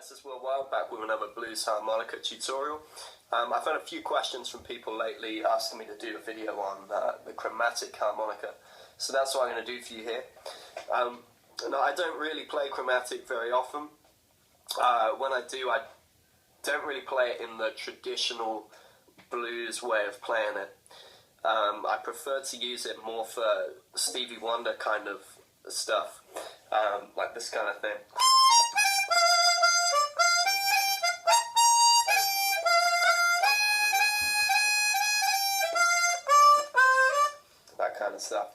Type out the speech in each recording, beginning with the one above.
This is Will Wilde back with another blues harmonica tutorial. I've had a few questions from people lately asking me to do a video on the chromatic harmonica, so that's what I'm going to do for you here. Now, I don't really play chromatic very often. When I do, I don't really play it in the traditional blues way of playing it. I prefer to use it more for Stevie Wonder kind of stuff, like this kind of thing. That kind of stuff.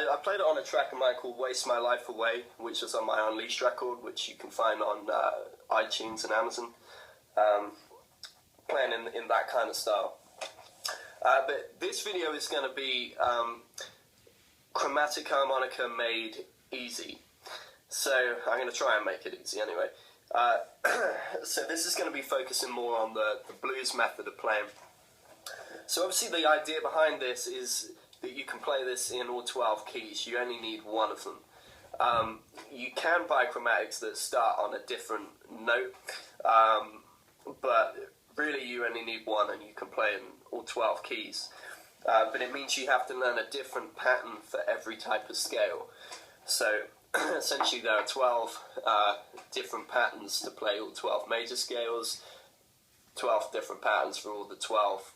I played it on a track of mine called Waste My Life Away, which is on my Unleashed record, which you can find on iTunes and Amazon, playing in that kind of style. But this video is going to be chromatic harmonica made easy. So I'm going to try and make it easy anyway. So this is going to be focusing more on the blues method of playing. So obviously the idea behind this is that you can play this in all 12 keys. You only need one of them. You can buy chromatics that start on a different note, but really you only need one and you can play in all 12 keys. But it means you have to learn a different pattern for every type of scale. So essentially there are 12 different patterns to play all 12 major scales, 12 different patterns for all the 12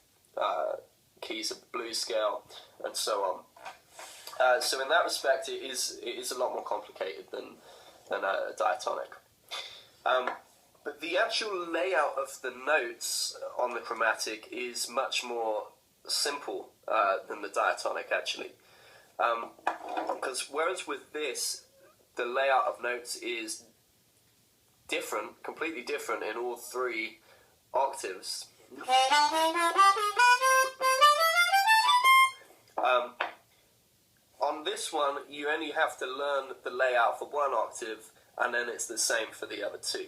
keys of the blues scale, and so on. So in that respect, it is a lot more complicated than a diatonic. But the actual layout of the notes on the chromatic is much more simple than the diatonic, actually. Because whereas with this, the layout of notes is different, completely different in all three octaves. On this one, you only have to learn the layout for one octave, and then it's the same for the other two.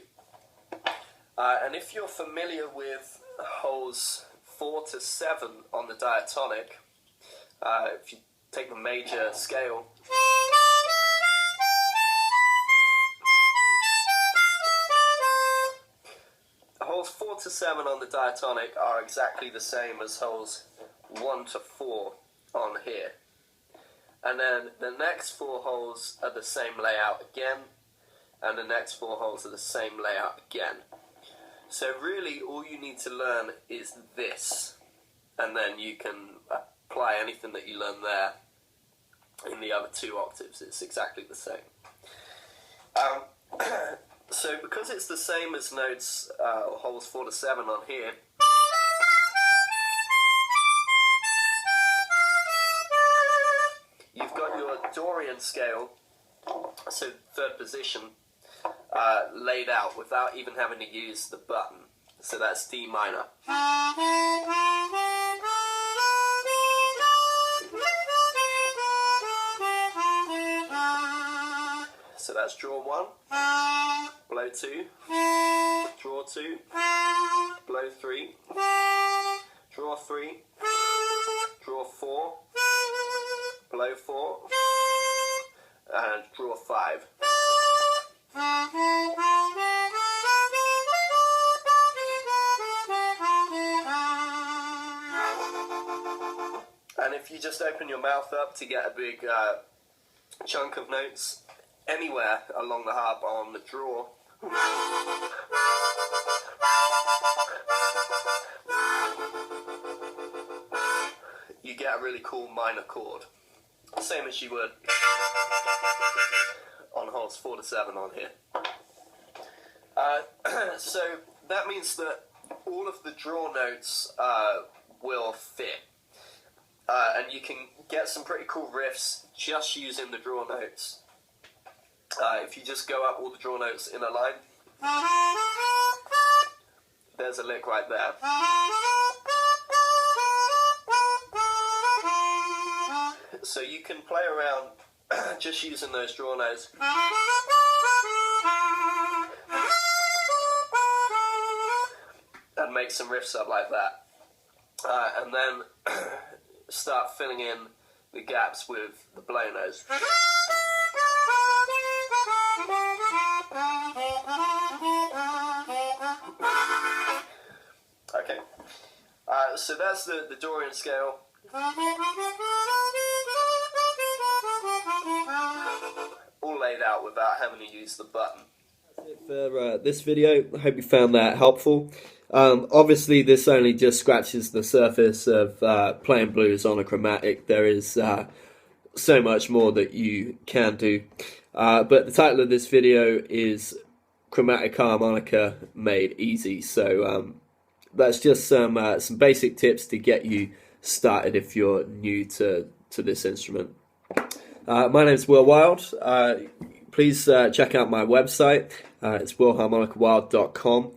And if you're familiar with holes 4 to 7 on the diatonic, if you take the major scale, holes 4 to 7 on the diatonic are exactly the same as holes 1 to 4 on here. And then the next 4 holes are the same layout again, and the next 4 holes are the same layout again. So really all you need to learn is this, and then you can apply anything that you learn there in the other 2 octaves. It's exactly the same. So because it's the same as notes holes 4 to 7 on here, you've got your Dorian scale, so third position, laid out without even having to use the button. So that's D minor. So that's draw 1, blow 2, draw 2, blow 3, draw 3, draw 4, blow 4, and draw 5. And if you just open your mouth up to get a big chunk of notes anywhere along the harp on the draw, you get a really cool minor chord, same as you would on holes 4 to 7 on here. So that means that all of the draw notes will fit, and you can get some pretty cool riffs just using the draw notes. If you just go up all the draw notes in a line, there's a lick right there. So you can play around just using those draw notes. And make some riffs up like that. And then start filling in the gaps with the blow notes. Okay, so that's the Dorian scale. All laid out without having to use the button. That's it for this video. I hope you found that helpful. Obviously this only just scratches the surface of playing blues on a chromatic. There is so much more that you can do. But the title of this video is Chromatic Harmonica Made Easy. So that's just some basic tips to get you started if you're new to this instrument. My name is Will Wilde. Please check out my website. It's willharmonicawilde.com.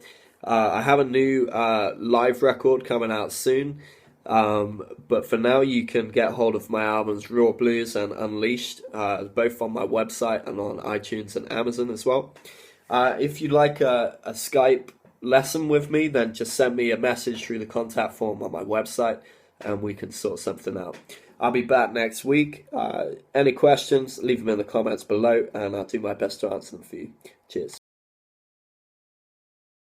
I have a new live record coming out soon, but for now you can get hold of my albums Raw Blues and Unleashed, both on my website and on iTunes and Amazon as well. If you'd like a Skype lesson with me, then just send me a message through the contact form on my website and we can sort something out. I'll be back next week. Any questions, leave them in the comments below and I'll do my best to answer them for you. Cheers.